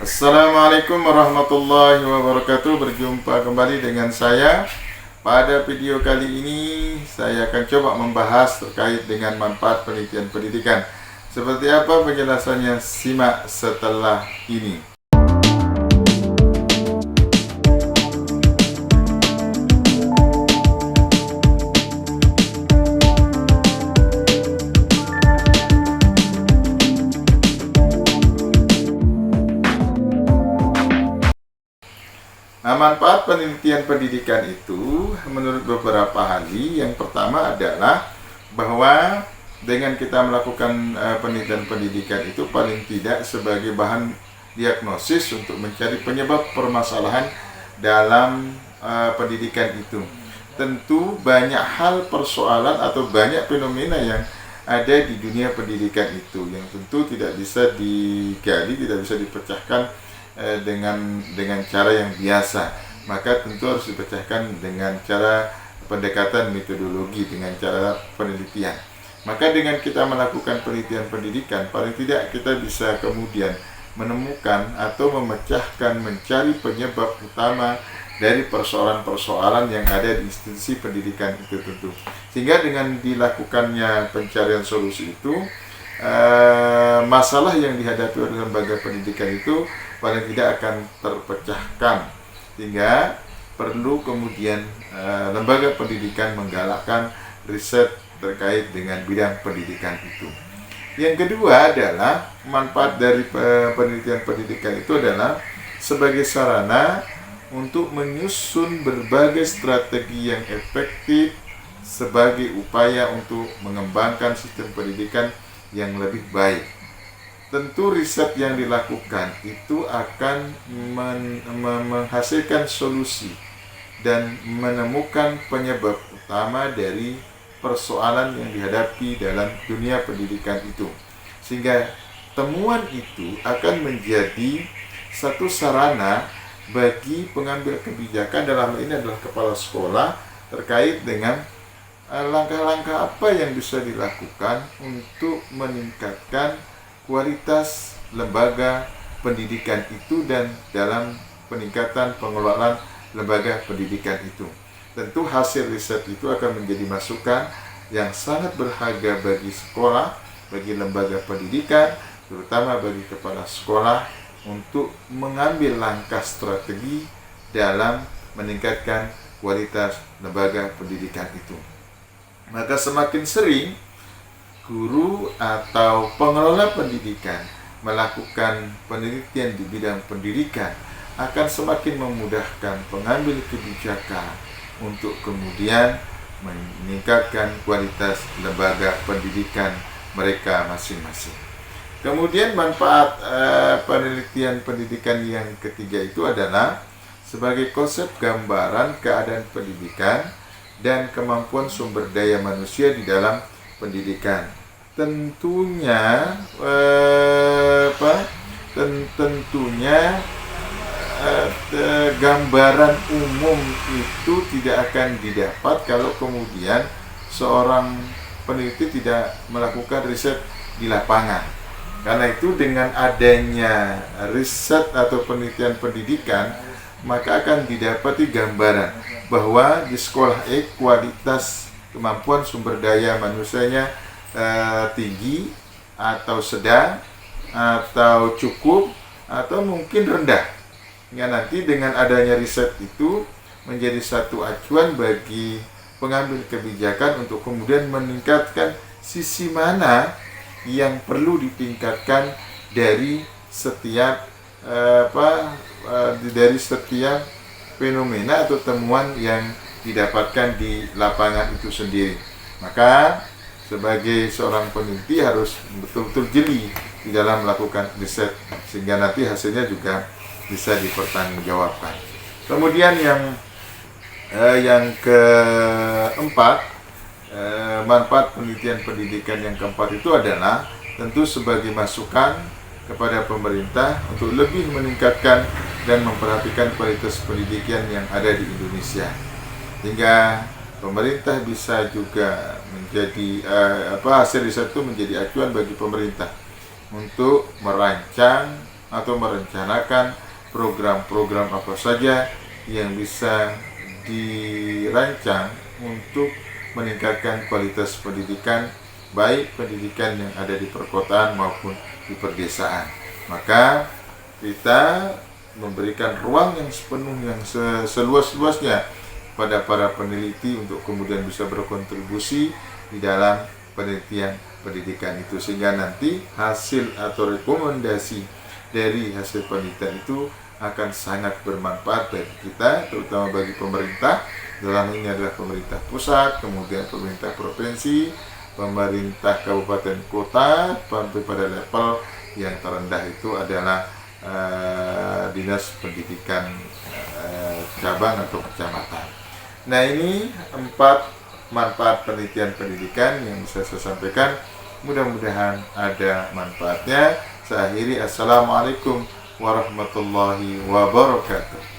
Assalamualaikum warahmatullahi wabarakatuh. Berjumpa kembali dengan saya. Pada video kali ini saya akan coba membahas terkait dengan manfaat penelitian pendidikan. Seperti apa penjelasannya? Simak setelah ini. Manfaat penelitian pendidikan itu menurut beberapa ahli, yang pertama adalah bahwa dengan kita melakukan penelitian pendidikan itu paling tidak sebagai bahan diagnosis untuk mencari penyebab permasalahan dalam pendidikan itu. Tentu banyak hal persoalan atau banyak fenomena yang ada di dunia pendidikan itu yang tentu tidak bisa digali, tidak bisa dipecahkan dengan cara yang biasa. Maka tentu harus dipecahkan dengan cara pendekatan metodologi, dengan cara penelitian. Maka dengan kita melakukan penelitian pendidikan, paling tidak kita bisa kemudian menemukan atau memecahkan, mencari penyebab utama dari persoalan-persoalan yang ada di institusi pendidikan itu tentu. Sehingga dengan dilakukannya pencarian solusi itu, masalah yang dihadapi oleh lembaga pendidikan itu paling tidak akan terpecahkan, sehingga perlu kemudian lembaga pendidikan menggalakkan riset terkait dengan bidang pendidikan itu. Yang kedua adalah manfaat dari penelitian pendidikan itu adalah sebagai sarana untuk menyusun berbagai strategi yang efektif sebagai upaya untuk mengembangkan sistem pendidikan yang lebih baik. Tentu riset yang dilakukan itu akan menghasilkan solusi dan menemukan penyebab utama dari persoalan yang dihadapi dalam dunia pendidikan itu. Sehingga temuan itu akan menjadi satu sarana bagi pengambil kebijakan, dalam hal ini adalah kepala sekolah, terkait dengan langkah-langkah apa yang bisa dilakukan untuk meningkatkan kualitas lembaga pendidikan itu dan dalam peningkatan pengelolaan lembaga pendidikan itu. Tentu hasil riset itu akan menjadi masukan yang sangat berharga bagi sekolah, bagi lembaga pendidikan, terutama bagi kepala sekolah untuk mengambil langkah strategi dalam meningkatkan kualitas lembaga pendidikan itu. Maka semakin sering guru atau pengelola pendidikan melakukan penelitian di bidang pendidikan, akan semakin memudahkan pengambil kebijakan untuk kemudian meningkatkan kualitas lembaga pendidikan mereka masing-masing. Kemudian manfaat penelitian pendidikan yang ketiga itu adalah sebagai konsep gambaran keadaan pendidikan dan kemampuan sumber daya manusia di dalam pendidikan. Tentunya gambaran umum itu tidak akan didapat kalau kemudian seorang peneliti tidak melakukan riset di lapangan. Karena itu dengan adanya riset atau penelitian pendidikan, maka akan didapati gambaran bahwa di sekolah kualitas kemampuan sumber daya manusianya tinggi atau sedang atau cukup atau mungkin rendah. Ya, nanti dengan adanya riset itu menjadi satu acuan bagi pengambil kebijakan untuk kemudian meningkatkan sisi mana yang perlu ditingkatkan dari setiap dari setiap fenomena atau temuan yang didapatkan di lapangan itu sendiri. Maka sebagai seorang peneliti harus betul-betul jeli di dalam melakukan riset, sehingga nanti hasilnya juga bisa dipertanggungjawabkan. Kemudian yang keempat, manfaat penelitian pendidikan yang keempat itu adalah tentu sebagai masukan kepada pemerintah untuk lebih meningkatkan dan memperhatikan kualitas pendidikan yang ada di Indonesia, hingga pemerintah bisa juga menjadi hasil riset itu menjadi acuan bagi pemerintah untuk merancang atau merencanakan program-program apa saja yang bisa dirancang untuk meningkatkan kualitas pendidikan, baik pendidikan yang ada di perkotaan maupun di perdesaan. Maka kita memberikan ruang yang sepenuh, yang seluas-luasnya pada para peneliti untuk kemudian bisa berkontribusi di dalam penelitian pendidikan itu, sehingga nanti hasil atau rekomendasi dari hasil penelitian itu akan sangat bermanfaat bagi kita, terutama bagi pemerintah. Dalam ini adalah pemerintah pusat, kemudian pemerintah provinsi, pemerintah kabupaten kota, sampai pada level yang terendah itu adalah dinas pendidikan cabang atau kecamatan. Nah, ini 4 manfaat penelitian pendidikan yang bisa saya sampaikan. Mudah-mudahan ada manfaatnya. Saya akhiri. Assalamualaikum warahmatullahi wabarakatuh.